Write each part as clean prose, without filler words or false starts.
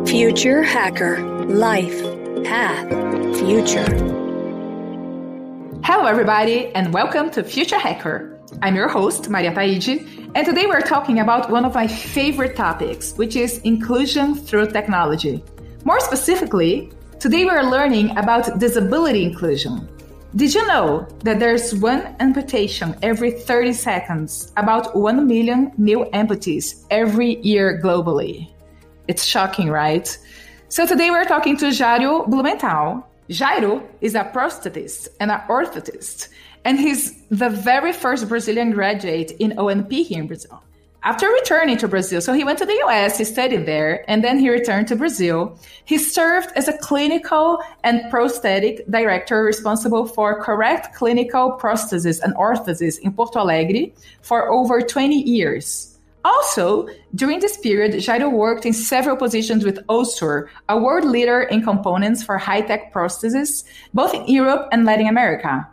Future Hacker. Life. Path. Future. Hello, everybody, and welcome to Future Hacker. I'm your host, Maria Taide, and today we're talking about one of my favorite topics, which is inclusion through technology. More specifically, today we're learning about disability inclusion. Did you know that there's one amputation every 30 seconds, about 1 million new amputees every year globally? It's shocking, right? So today we're talking to Jairo Blumenthal. Jairo is a prosthetist and an orthotist, and he's the very first Brazilian graduate in ONP here in Brazil. After returning to Brazil, so he went to the US, he studied there, and then he returned to Brazil. He served as a Clinical and Prosthetic Director responsible for correct clinical prostheses and orthoses in Porto Alegre for over 20 years. Also, during this period, Jairo worked in several positions with Ossur, a world leader in components for high-tech prostheses, both in Europe and Latin America.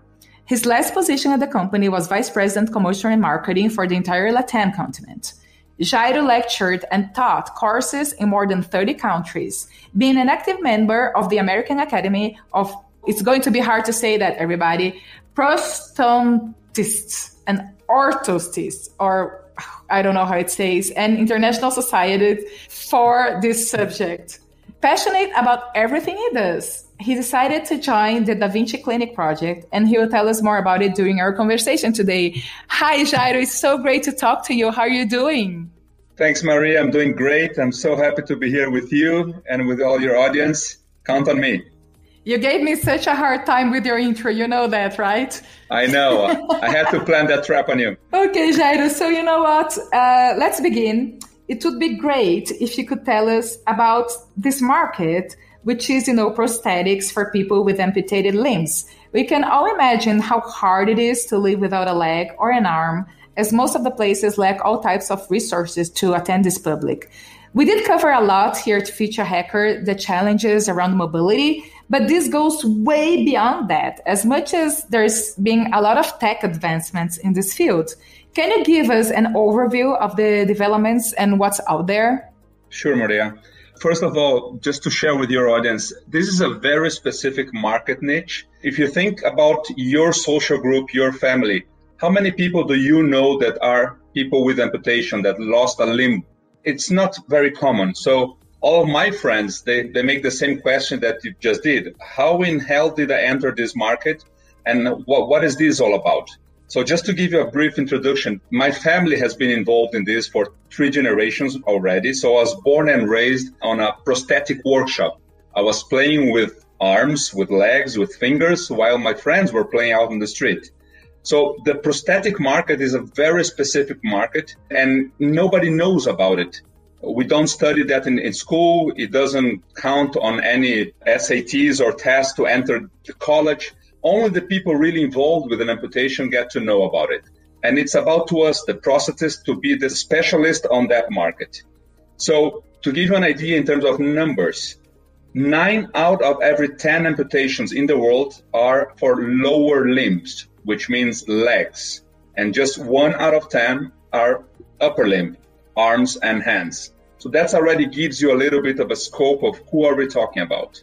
His last position at the company was Vice President Commercial and Marketing for the entire Latin continent. Jairo lectured and taught courses in more than 30 countries, being an active member of the American Academy of, it's going to be hard to say that, everybody, Prosthodontists and Orthotists, or I don't know how it says, an international society for this subject. Passionate about everything he does, he decided to join the Da Vinci Clinic project, and he will tell us more about it during our conversation today. Hi, Jairo. It's so great to talk to you. How are you doing? Thanks, Maria. I'm doing great. I'm so happy to be here with you and with all your audience. Count on me. You gave me such a hard time with your intro. You know that, right? I know. I had to plan that trap on you. Okay, Jairo. So you know what? Let's begin. It would be great if you could tell us about this market, which is, prosthetics for people with amputated limbs. We can all imagine how hard it is to live without a leg or an arm, as most of the places lack all types of resources to attend this public. We did cover a lot here at Future Hacker, the challenges around mobility, but this goes way beyond that, as much as there's been a lot of tech advancements in this field. Can you give us an overview of the developments and what's out there? Sure, Maria. First of all, just to share with your audience, this is a very specific market niche. If you think about your social group, your family, how many people do you know that are people with amputation that lost a limb? It's not very common. So all of my friends, they make the same question that you just did. How in hell did I enter this market? And what is this all about? So just to give you a brief introduction, my family has been involved in this for 3 generations already. So I was born and raised on a prosthetic workshop. I was playing with arms, with legs, with fingers, while my friends were playing out on the street. So the prosthetic market is a very specific market, and nobody knows about it. We don't study that in school. It doesn't count on any SATs or tests to enter college. Only the people really involved with an amputation get to know about it. And it's about to us, the prosthetists, to be the specialist on that market. So to give you an idea in terms of numbers, 9 out of every 10 amputations in the world are for lower limbs, which means legs. And just 1 out of 10 are upper limb, arms and hands. So that already gives you a little bit of a scope of who are we talking about.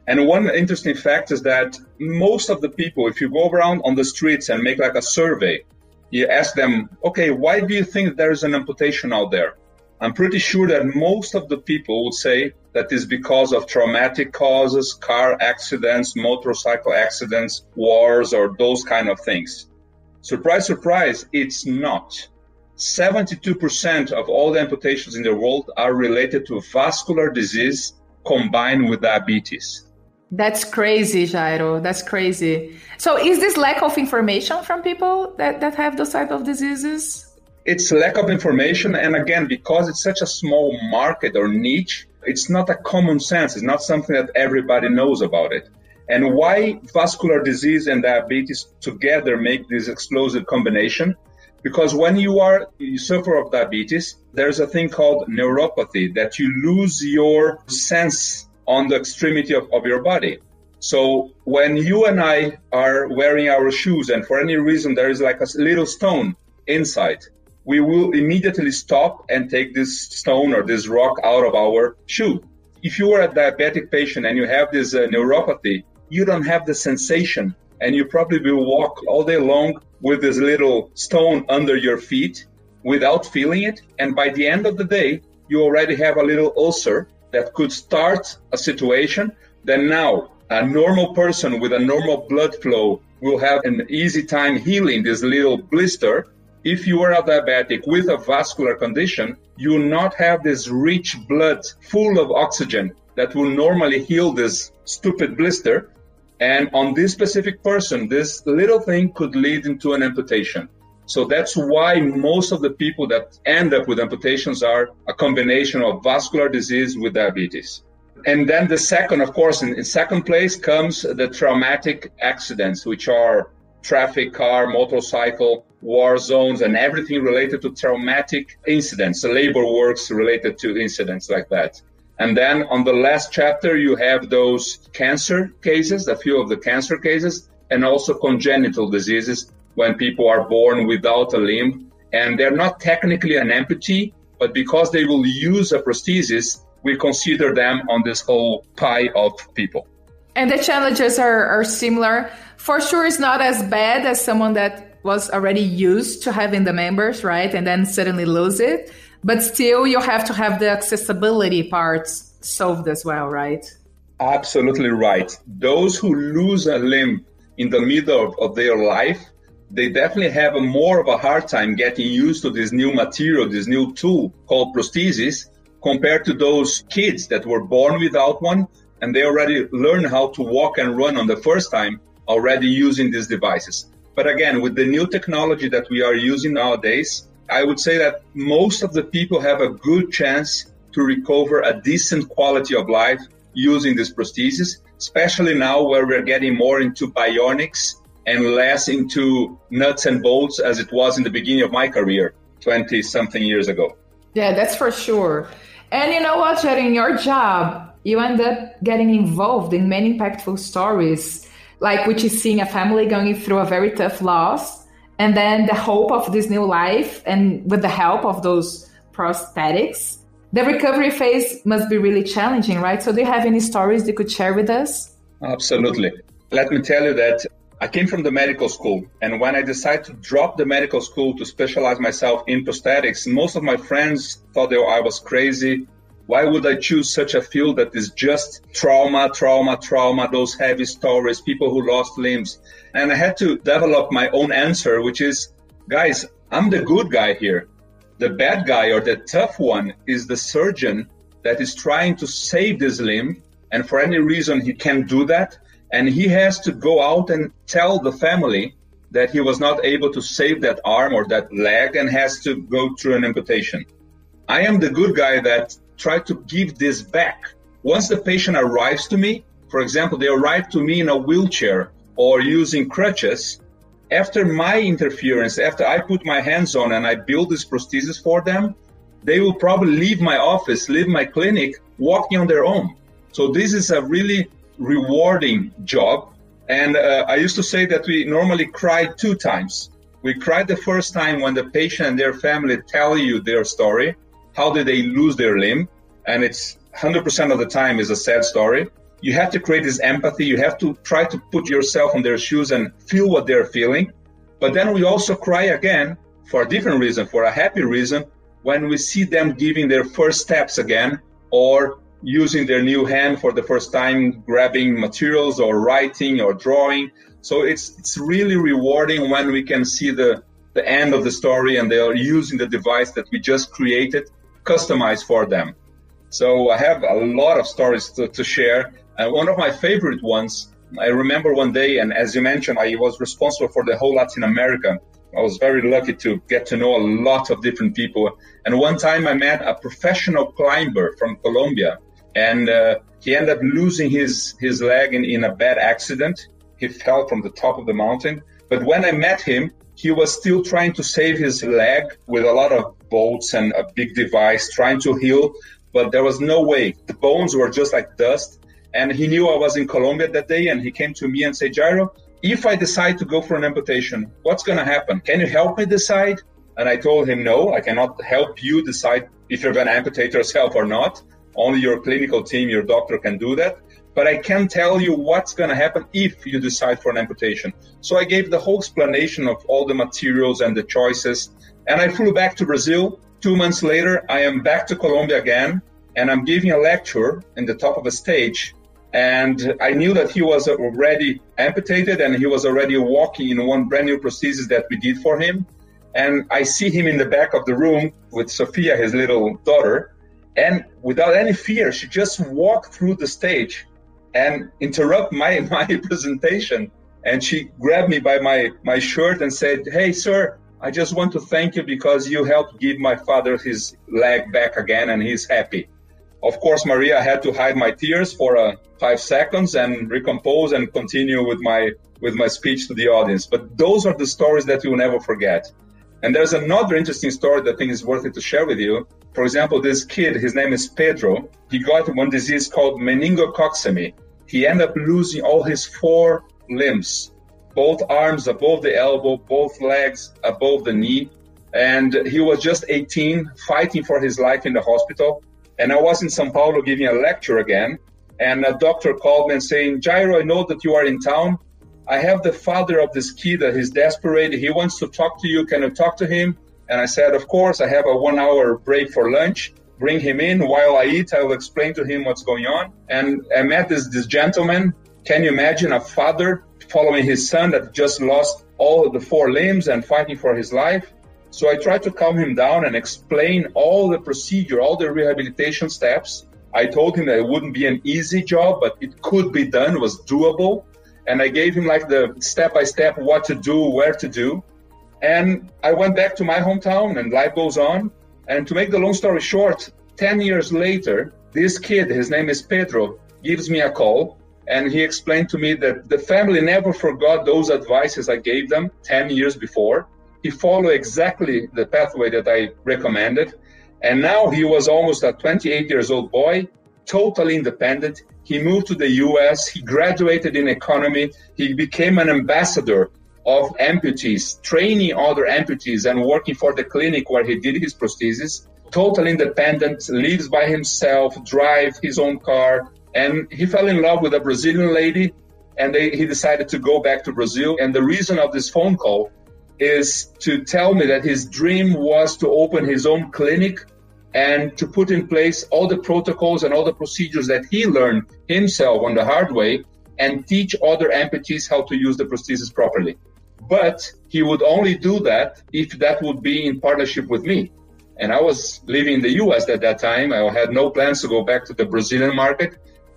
And one interesting fact is that most of the people, if you go around on the streets and make like a survey, you ask them, okay, why do you think there is an amputation out there? I'm pretty sure that most of the people would say that is because of traumatic causes, car accidents, motorcycle accidents, wars, or those kind of things. Surprise, surprise, it's not. 72% of all the amputations in the world are related to vascular disease combined with diabetes. That's crazy, Jairo. That's crazy. So is this lack of information from people that have those type of diseases? It's lack of information. And again, because it's such a small market or niche, it's not a common sense. It's not something that everybody knows about it. And why vascular disease and diabetes together make this explosive combination? Because when you suffer of diabetes, there's a thing called neuropathy, that you lose your sense on the extremity of your body. So when you and I are wearing our shoes and for any reason there is like a little stone inside, we will immediately stop and take this stone or this rock out of our shoe. If you are a diabetic patient and you have this neuropathy, you don't have the sensation, and you probably will walk all day long with this little stone under your feet without feeling it. And by the end of the day, you already have a little ulcer that could start a situation. Then now a normal person with a normal blood flow will have an easy time healing this little blister. If you are a diabetic with a vascular condition, you will not have this rich blood full of oxygen that will normally heal this stupid blister. And on this specific person, this little thing could lead into an amputation. So that's why most of the people that end up with amputations are a combination of vascular disease with diabetes. And then the second, of course, in second place comes the traumatic accidents, which are traffic, car, motorcycle, war zones, and everything related to traumatic incidents, labor works related to incidents like that. And then on the last chapter, you have those cancer cases, a few of the cancer cases, and also congenital diseases when people are born without a limb. And they're not technically an amputee, but because they will use a prosthesis, we consider them on this whole pie of people. And the challenges are similar. For sure, it's not as bad as someone that was already used to having the members, right? And then suddenly lose it. But still, you have to have the accessibility parts solved as well, right? Absolutely right. Those who lose a limb in the middle of their life, they definitely have more of a hard time getting used to this new material, this new tool called prosthesis, compared to those kids that were born without one, and they already learn how to walk and run on the first time, already using these devices. But again, with the new technology that we are using nowadays, I would say that most of the people have a good chance to recover a decent quality of life using this prosthesis, especially now where we're getting more into bionics and less into nuts and bolts as it was in the beginning of my career 20-something years ago. Yeah, that's for sure. And you know what, Jairo, in your job, you end up getting involved in many impactful stories, like which is seeing a family going through a very tough loss, and then the hope of this new life, and with the help of those prosthetics. The recovery phase must be really challenging, right? So do you have any stories you could share with us? Absolutely. Let me tell you that I came from the medical school, and when I decided to drop the medical school to specialize myself in prosthetics, most of my friends thought that I was crazy. Why would I choose such a field that is just trauma, those heavy stories, people who lost limbs? And I had to develop my own answer, which is, guys, I'm the good guy here. The bad guy or the tough one is the surgeon that is trying to save this limb, and for any reason he can't do that. And he has to go out and tell the family that he was not able to save that arm or that leg and has to go through an amputation. I am the good guy that tried to give this back. Once the patient arrives to me, for example, they arrive to me in a wheelchair or using crutches, after my interference, after I put my hands on and I build this prosthesis for them, they will probably leave my office, leave my clinic, walking on their own. So this is a really rewarding job. And I used to say that we normally cry 2 times. We cried the first time when the patient and their family tell you their story. How did they lose their limb? And it's 100% of the time is a sad story. You have to create this empathy. You have to try to put yourself in their shoes and feel what they're feeling. But then we also cry again for a different reason, for a happy reason, when we see them giving their first steps again, or using their new hand for the first time, grabbing materials or writing or drawing. So it's really rewarding when we can see the end of the story and they are using the device that we just created, customized for them. So I have a lot of stories to share. One of my favorite ones, I remember one day, and as you mentioned, I was responsible for the whole Latin America. I was very lucky to get to know a lot of different people. And one time I met a professional climber from Colombia, and he ended up losing his leg in a bad accident. He fell from the top of the mountain. But when I met him, he was still trying to save his leg with a lot of bolts and a big device, trying to heal. But there was no way. The bones were just like dust. And he knew I was in Colombia that day, and he came to me and said, Jairo, if I decide to go for an amputation, what's going to happen? Can you help me decide? And I told him, no, I cannot help you decide if you're going to amputate yourself or not. Only your clinical team, your doctor can do that. But I can tell you what's going to happen if you decide for an amputation. So I gave the whole explanation of all the materials and the choices. And I flew back to Brazil. 2 months later, I am back to Colombia again. And I'm giving a lecture in the top of a stage. And I knew that he was already amputated and he was already walking in one brand new prosthesis that we did for him. And I see him in the back of the room with Sophia, his little daughter. And without any fear, she just walked through the stage and interrupt my presentation. And she grabbed me by my shirt and said, "Hey, sir, I just want to thank you because you helped give my father his leg back again and he's happy." Of course, Maria had to hide my tears for 5 seconds and recompose and continue with my speech to the audience. But those are the stories that you'll never forget. And there's another interesting story that I think is worth it to share with you. For example, this kid, his name is Pedro. He got one disease called meningococcemi. He ended up losing all his 4 limbs, both arms above the elbow, both legs above the knee. And he was just 18, fighting for his life in the hospital. And I was in São Paulo giving a lecture again. And a doctor called me and saying, "Jairo, I know that you are in town. I have the father of this kid that he's desperate. He wants to talk to you. Can you talk to him?" And I said, "Of course, I have a 1-hour break for lunch. Bring him in. While I eat, I will explain to him what's going on." And I met this gentleman. Can you imagine a father following his son that just lost all of the 4 limbs and fighting for his life? So I tried to calm him down and explain all the procedure, all the rehabilitation steps. I told him that it wouldn't be an easy job, but it could be done, it was doable. And I gave him like the step-by-step what to do, where to do. And I went back to my hometown and life goes on. And to make the long story short, 10 years later, this kid, his name is Pedro, gives me a call. And he explained to me that the family never forgot those advices I gave them 10 years before. He followed exactly the pathway that I recommended. And now he was almost a 28 years old boy, totally independent. He moved to the US, he graduated in economy, he became an ambassador of amputees, training other amputees and working for the clinic where he did his prosthesis. Totally independent, lives by himself, drives his own car. And he fell in love with a Brazilian lady and he decided to go back to Brazil. And the reason of this phone call is to tell me that his dream was to open his own clinic and to put in place all the protocols and all the procedures that he learned himself on the hard way and teach other amputees how to use the prosthesis properly. But he would only do that if that would be in partnership with me. And I was living in the US at that time. I had no plans to go back to the Brazilian market.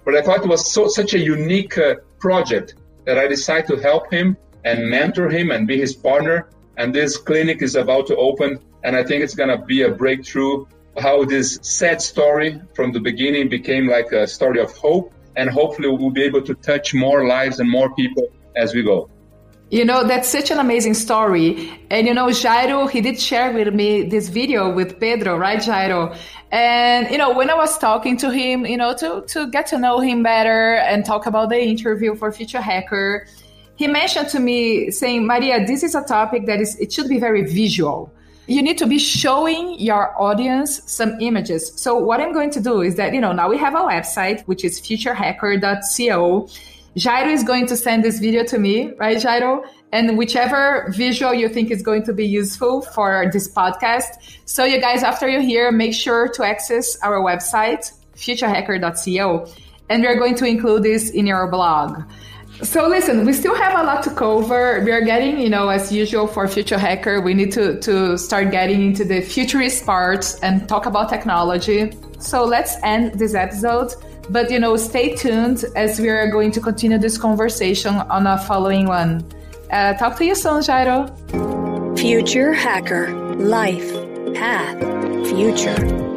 But I thought it was such a unique project that I decided to help him and mentor him and be his partner. And this clinic is about to open. And I think it's going to be a breakthrough, how this sad story from the beginning became like a story of hope. And hopefully we'll be able to touch more lives and more people as we go. You know, that's such an amazing story. And, you know, Jairo, he did share with me this video with Pedro, right, Jairo? And, you know, when I was talking to him, you know, to get to know him better and talk about the interview for Future Hacker, he mentioned to me saying, Maria, this is a topic that it should be very visual. You need to be showing your audience some images. So what I'm going to do is that, you know, now we have a website, which is futurehacker.co. Jairo is going to send this video to me, right, Jairo? And whichever visual you think is going to be useful for this podcast. So you guys, after you hear, make sure to access our website, futurehacker.co. And we're going to include this in your blog. So listen, we still have a lot to cover. We are getting, you know, as usual for Future Hacker, we need to start getting into the futurist parts and talk about technology. So let's end this episode. But, you know, stay tuned as we are going to continue this conversation on a following one. Talk to you soon, Jairo. Future Hacker. Life. Path. Future.